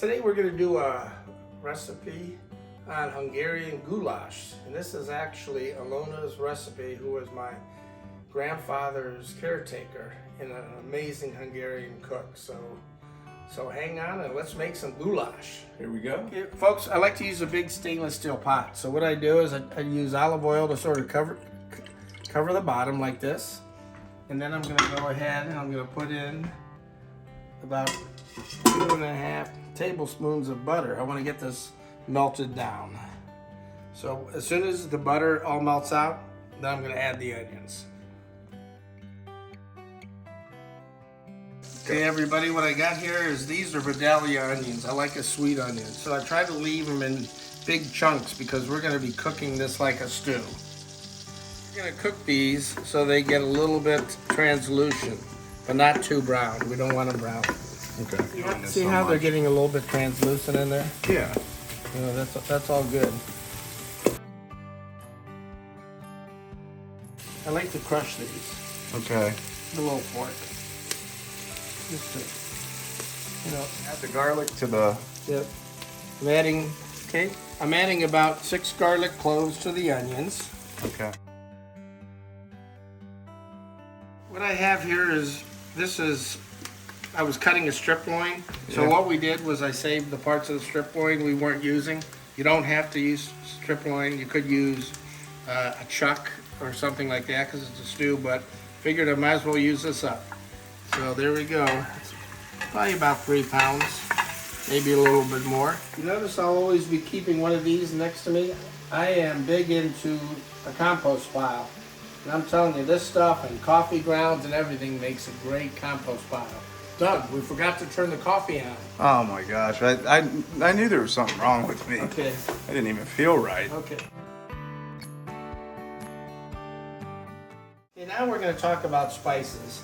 today we're going to do a recipe on Hungarian goulash. And this is actually Alona's recipe, who was my grandfather's caretaker and an amazing Hungarian cook. So hang on and let's make some goulash. Here we go. Okay, folks, I like to use a big stainless steel pot. So what I do is I use olive oil to sort of cover the bottom like this. And then I'm going to go ahead and I'm going to put in about 2.5 tablespoons of butter. I want to get this melted down. So as soon as the butter all melts out, then I'm going to add the onions. Okay, everybody, what I got here is these are Vidalia onions. I like a sweet onion. So I try to leave them in big chunks because we're going to be cooking this like a stew. We're going to cook these so they get a little bit translucent, but not too brown. We don't want them brown. Okay. See how they're getting a little bit translucent in there? Yeah. You know, that's all good. I like to crush these. Okay. With a little fork. Just to, you know. Add the garlic to the... Yep. I'm adding about 6 garlic cloves to the onions. Okay. What I have here is, I was cutting a strip loin. So Yeah. what we did was I saved the parts of the strip loin we weren't using. You don't have to use strip loin. You could use a chuck or something like that because it's a stew, but figured I might as well use this up. So there we go. It's probably about 3 pounds, maybe a little bit more. You notice I'll always be keeping one of these next to me. I am big into a compost pile. And I'm telling you, this stuff and coffee grounds and everything makes a great compost pile. Doug, we forgot to turn the coffee on. Oh my gosh, I knew there was something wrong with me. Okay. I didn't even feel right. Okay. Okay, now we're going to talk about spices.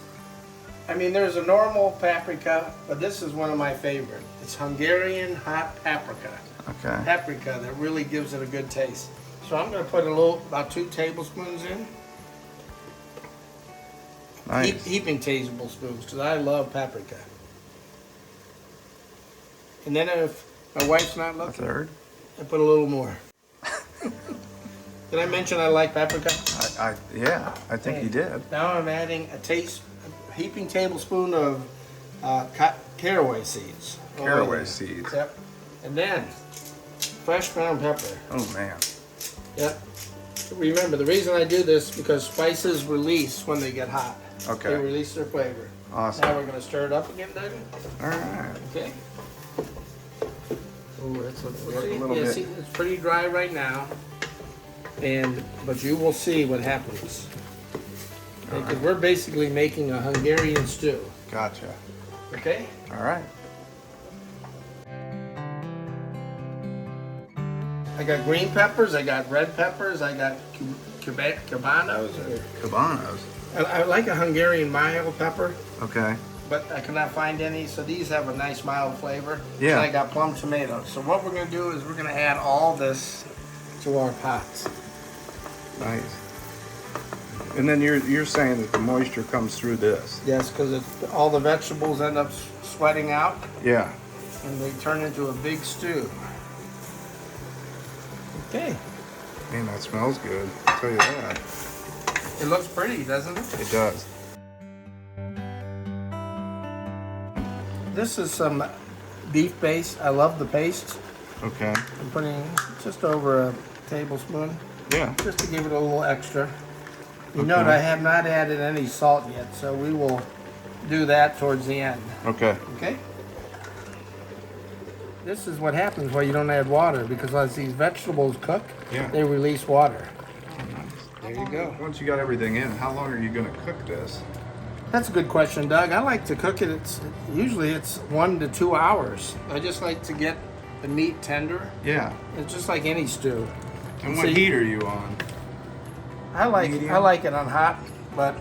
I mean, there's a normal paprika, but this is one of my favorite. It's Hungarian hot paprika. Okay. Paprika that really gives it a good taste. So I'm going to put about 2 tablespoons in. Nice. Heaping tablespoons, because I love paprika. And then if my wife's not looking, A third? I put a little more. Did I mention I like paprika? Yeah, I think you did. Now I'm adding a heaping tablespoon of caraway seeds. Caraway seeds. Yep. And then fresh ground pepper. Oh man. Yep. Remember, the reason I do this is because spices release when they get hot. Okay. They release their flavor. Awesome. Now we're going to stir it up again, Doug. All right. Okay. Oh, that's a little bit. See, it's pretty dry right now, but you will see what happens. Because we're basically making a Hungarian stew. Gotcha. Okay. All right. I got green peppers. I got red peppers. I got cabanos. Cabanos. I like a Hungarian mild pepper. Okay. But I could not find any, so these have a nice mild flavor. Yeah. And I got plum tomatoes. So what we're going to do is we're going to add all this to our pots. Nice. And then you're saying that the moisture comes through this. Yes, because all the vegetables end up sweating out. Yeah. And they turn into a big stew. Okay. Man, that smells good. I'll tell you that. It looks pretty, doesn't it? It does. This is some beef paste. I love the paste. Okay. I'm putting just over a tablespoon. Yeah. Just to give it a little extra. You note I have not added any salt yet, so we will do that towards the end. Okay. Okay? This is what happens when you don't add water, because as these vegetables cook, they release water. There you go. Once you got everything in, how long are you going to cook this? That's a good question, Doug. I like to cook it. Usually it's 1 to 2 hours. I just like to get the meat tender. Yeah. It's just like any stew. And what heat are you on? I like it on hot, but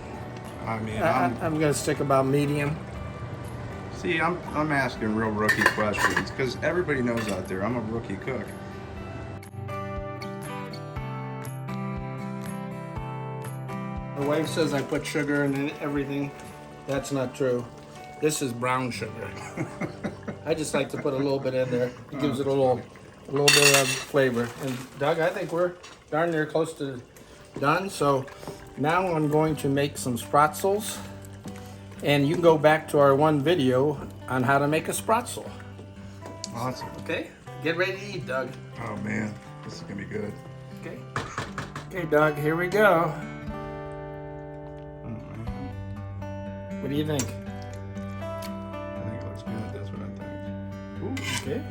I mean, I'm going to stick about medium. See, I'm asking real rookie questions because everybody knows out there I'm a rookie cook. My wife says I put sugar in everything. That's not true. This is brown sugar. I just like to put a little bit in there. It gives it a little bit of flavor. And Doug, I think we're darn near close to done. So now I'm going to make some spraetzles. And you can go back to our one video on how to make a spraetzel. Awesome. Okay, get ready to eat, Doug. Oh man, this is gonna be good. Okay. Okay, Doug, here we go. What do you think? I think it looks good. That's what I think. Ooh, okay.